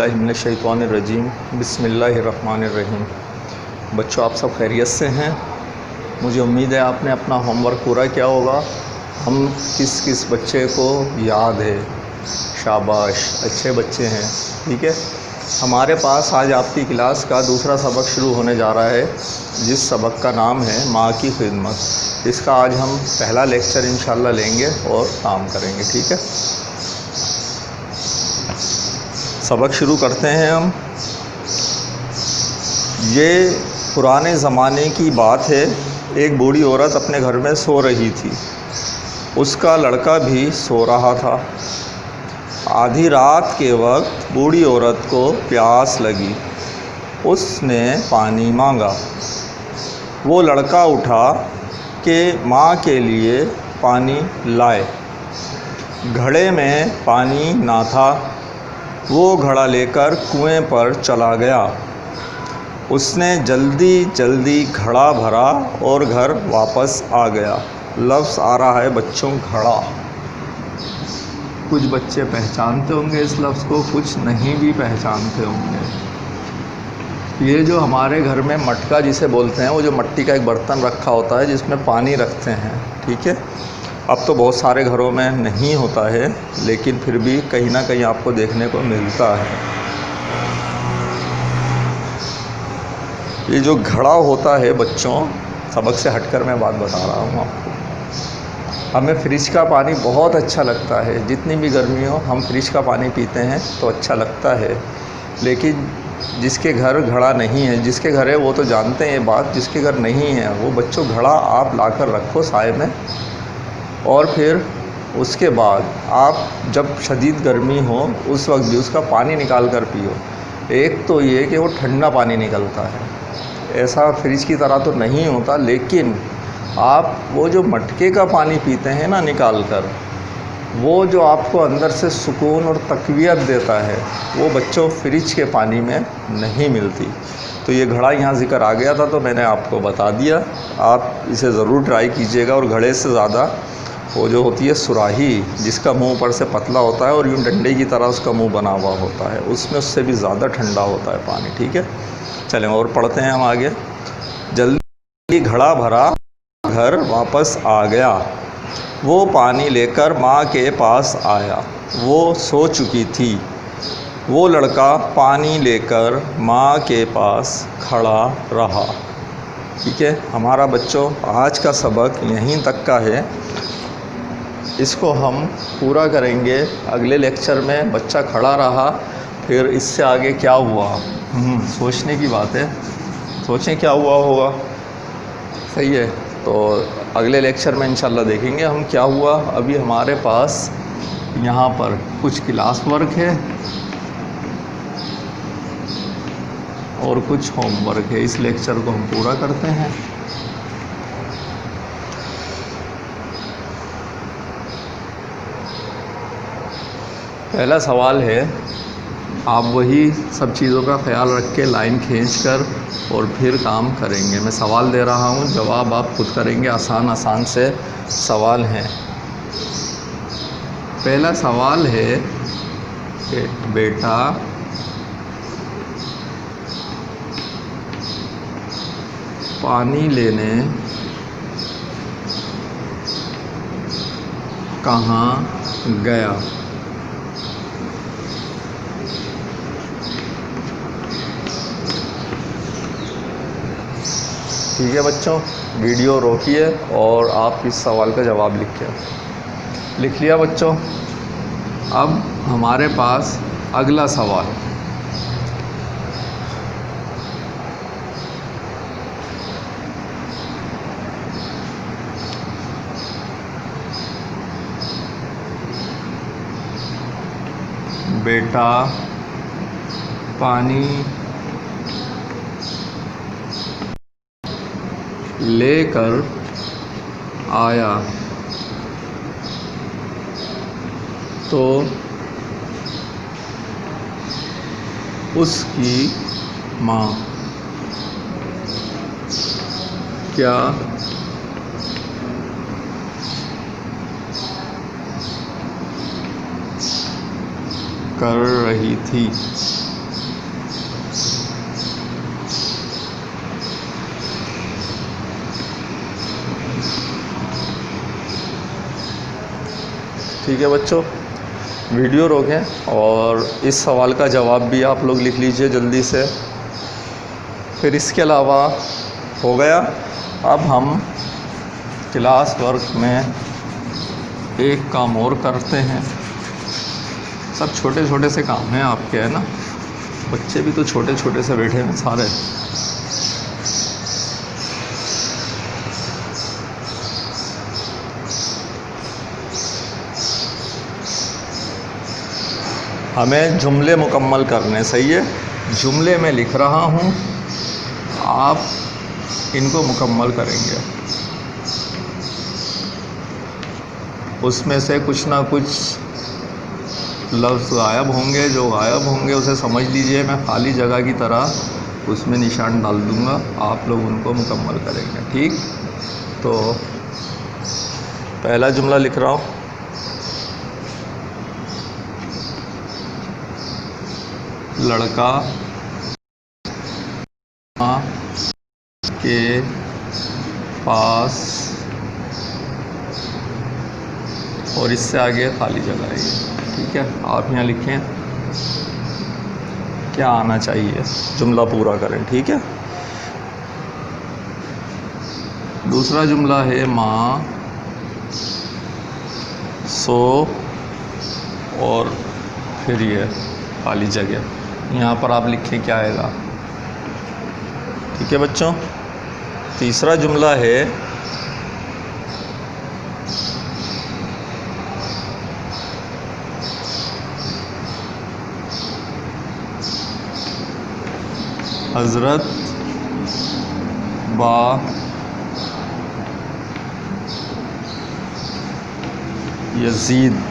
बिल्लाहि मिनश्शैतानिर्रजीम बिस्मिल्लाहिर्रहमानिर्रहीम। बच्चों, आप सब खैरियत से हैं? मुझे उम्मीद है आपने अपना होमवर्क पूरा किया होगा। हम किस किस बच्चे को याद है? शाबाश, अच्छे बच्चे हैं। ठीक है, हमारे पास आज आपकी क्लास का दूसरा सबक शुरू होने जा रहा है, जिस सबक का नाम है माँ की खिदमत। इसका आज हम पहला लेक्चर इंशाल्लाह लेंगे और काम करेंगे। ठीक है, सबक शुरू करते हैं हम। ये पुराने ज़माने की बात है। एक बूढ़ी औरत अपने घर में सो रही थी। उसका लड़का भी सो रहा था। आधी रात के वक्त बूढ़ी औरत को प्यास लगी। उसने पानी मांगा। वो लड़का उठा कि माँ के लिए पानी लाए। घड़े में पानी ना था। वो घड़ा लेकर कुएं पर चला गया। उसने जल्दी जल्दी घड़ा भरा और घर वापस आ गया। लफ्ज़ आ रहा है बच्चों, घड़ा। कुछ बच्चे पहचानते होंगे इस लफ्ज़ को, कुछ नहीं भी पहचानते होंगे। ये जो हमारे घर में मटका जिसे बोलते हैं, वो जो मिट्टी का एक बर्तन रखा होता है जिसमें पानी रखते हैं। ठीक है, अब तो बहुत सारे घरों में नहीं होता है, लेकिन फिर भी कहीं ना कहीं आपको देखने को मिलता है। ये जो घड़ा होता है बच्चों, सबक से हटकर मैं बात बता रहा हूँ आपको। हमें फ्रिज का पानी बहुत अच्छा लगता है। जितनी भी गर्मी हो, हम फ्रिज का पानी पीते हैं तो अच्छा लगता है। लेकिन जिसके घर घड़ा नहीं है, जिसके घर है वो तो जानते हैं ये बात। जिसके घर नहीं है, वो बच्चों घड़ा आप लाकर रखो साए में, और फिर उसके बाद आप जब शदीद गर्मी हो उस वक्त भी उसका पानी निकाल कर पियो। एक तो ये कि वो ठंडा पानी निकलता है, ऐसा फ्रिज की तरह तो नहीं होता, लेकिन आप वो जो मटके का पानी पीते हैं ना निकाल कर, वो जो आपको अंदर से सुकून और तक़वियत देता है, वो बच्चों फ्रिज के पानी में नहीं मिलती। तो ये घड़ा यहाँ ज़िक्र आ गया था तो मैंने आपको बता दिया। आप इसे ज़रूर ट्राई कीजिएगा। और घड़े से ज़्यादा वो जो होती है सुराही, जिसका मुंह ऊपर से पतला होता है और यूँ डंडे की तरह उसका मुंह बना हुआ होता है, उसमें उससे भी ज़्यादा ठंडा होता है पानी। ठीक है, चलें और पढ़ते हैं हम आगे। जल्दी घड़ा भरा, घर वापस आ गया। वो पानी लेकर माँ के पास आया। वो सो चुकी थी। वो लड़का पानी लेकर माँ के पास खड़ा रहा। ठीक है, हमारा बच्चों आज का सबक यहीं तक का है। इसको हम पूरा करेंगे अगले लेक्चर में। बच्चा खड़ा रहा, फिर इससे आगे क्या हुआ, सोचने की बात है। सोचें क्या हुआ होगा। सही है, तो अगले लेक्चर में इंशाल्लाह देखेंगे हम क्या हुआ। अभी हमारे पास यहाँ पर कुछ क्लास वर्क है और कुछ होमवर्क है। इस लेक्चर को हम पूरा करते हैं। पहला सवाल है, आप वही सब चीज़ों का ख्याल रख के लाइन खींचकर और फिर काम करेंगे। मैं सवाल दे रहा हूँ, जवाब आप खुद करेंगे। आसान आसान से सवाल हैं। पहला सवाल है कि बेटा पानी लेने कहाँ गया? ठीक है बच्चों, वीडियो रोकिए और आप इस सवाल का जवाब लिख लिया बच्चों। अब हमारे पास अगला सवाल, बेटा पानी लेकर आया तो उसकी माँ क्या कर रही थी? ठीक है बच्चों, वीडियो रोकें और इस सवाल का जवाब भी आप लोग लिख लीजिए जल्दी से। फिर इसके अलावा हो गया। अब हम क्लास वर्क में एक काम और करते हैं। सब छोटे छोटे से काम हैं आपके, है ना, बच्चे भी तो छोटे छोटे से बैठे हैं सारे। हमें जुमले मुकम्मल करने, सही है, जुमले में लिख रहा हूँ, आप इनको मुकम्मल करेंगे। उसमें से कुछ ना कुछ लफ्ज़ गायब होंगे, जो गायब होंगे उसे समझ लीजिए, मैं खाली जगह की तरह उसमें निशान डाल दूँगा, आप लोग उनको मुकम्मल करेंगे। ठीक, तो पहला जुमला लिख रहा हूँ। लड़का माँ के पास, और इससे आगे खाली जगह है ये। ठीक है, आप यहाँ लिखें क्या आना चाहिए, जुमला पूरा करें। ठीक है, दूसरा जुमला है माँ सो, और फिर ये खाली जगह, यहाँ पर आप लिखें क्या आएगा। ठीक है बच्चों, तीसरा जुमला है हज़रत बा यजीद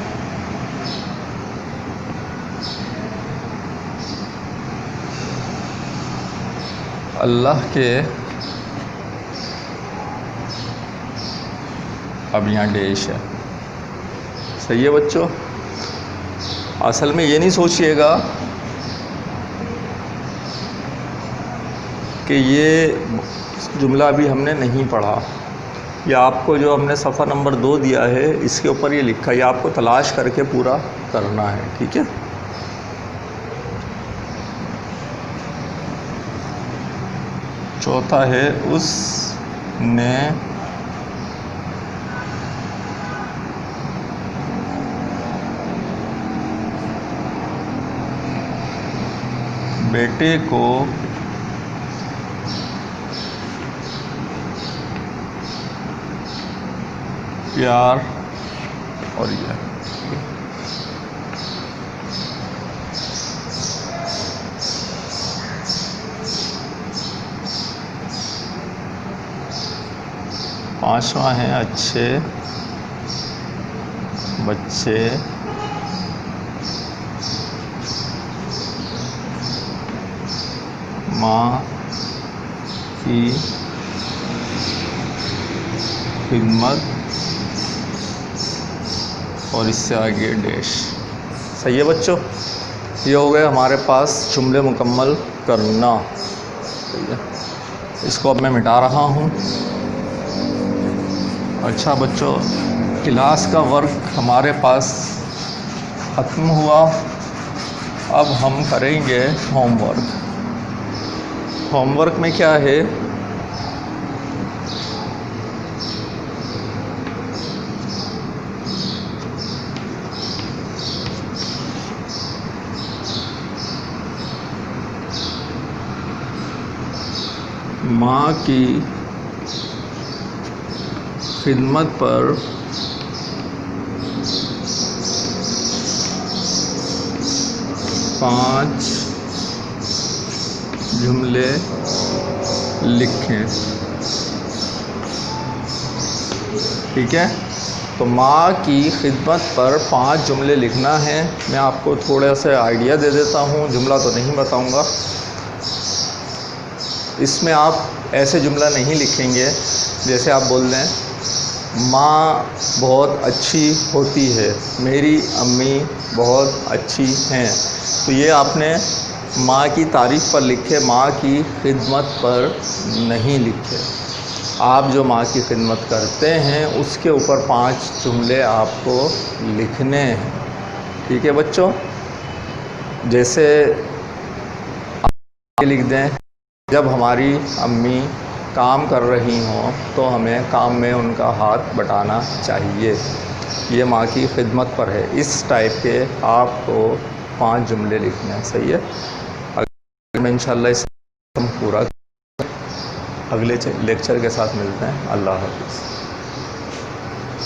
अल्लाह के, अब यहाँ डैश है। सही है बच्चों, असल में ये नहीं सोचिएगा कि ये जुमला अभी हमने नहीं पढ़ा, या आपको जो हमने सफ़ा नंबर 2 दिया है इसके ऊपर ये लिखा है, ये आपको तलाश करके पूरा करना है। ठीक है, चौथा है उसने बेटे को प्यार, और ये पांचवा है अच्छे बच्चे माँ की खिदमत, और इससे आगे डैश। सही है बच्चों, ये हो गए हमारे पास जुमले मुकम्मल करना। सही है, इसको अब मैं मिटा रहा हूँ। अच्छा बच्चों, क्लास का वर्क हमारे पास ख़त्म हुआ। अब हम करेंगे होमवर्क। होमवर्क में क्या है, माँ की खिदमत पर 5 जुमले लिखें। ठीक है, तो माँ की खिदमत पर 5 जुमले लिखना है। मैं आपको थोड़ा सा आइडिया दे देता हूँ, जुमला तो नहीं बताऊँगा। इसमें आप ऐसे जुमला नहीं लिखेंगे जैसे आप बोल दें माँ बहुत अच्छी होती है, मेरी अम्मी बहुत अच्छी हैं। तो ये आपने माँ की तारीफ़ पर लिखे, माँ की खिदमत पर नहीं लिखे। आप जो माँ की खिदमत करते हैं उसके ऊपर 5 जुमले आपको लिखने हैं। ठीक है बच्चों, जैसे आप लिख दें, जब हमारी अम्मी काम कर रही हों तो हमें काम में उनका हाथ बटाना चाहिए। ये माँ की खिदमत पर है। इस टाइप के आपको 5 जुमले लिखने हैं। सही है। अगले में इंशाल्लाह इस हम पूरा अगले लेक्चर के साथ मिलते हैं। अल्लाह हाफ़िज़।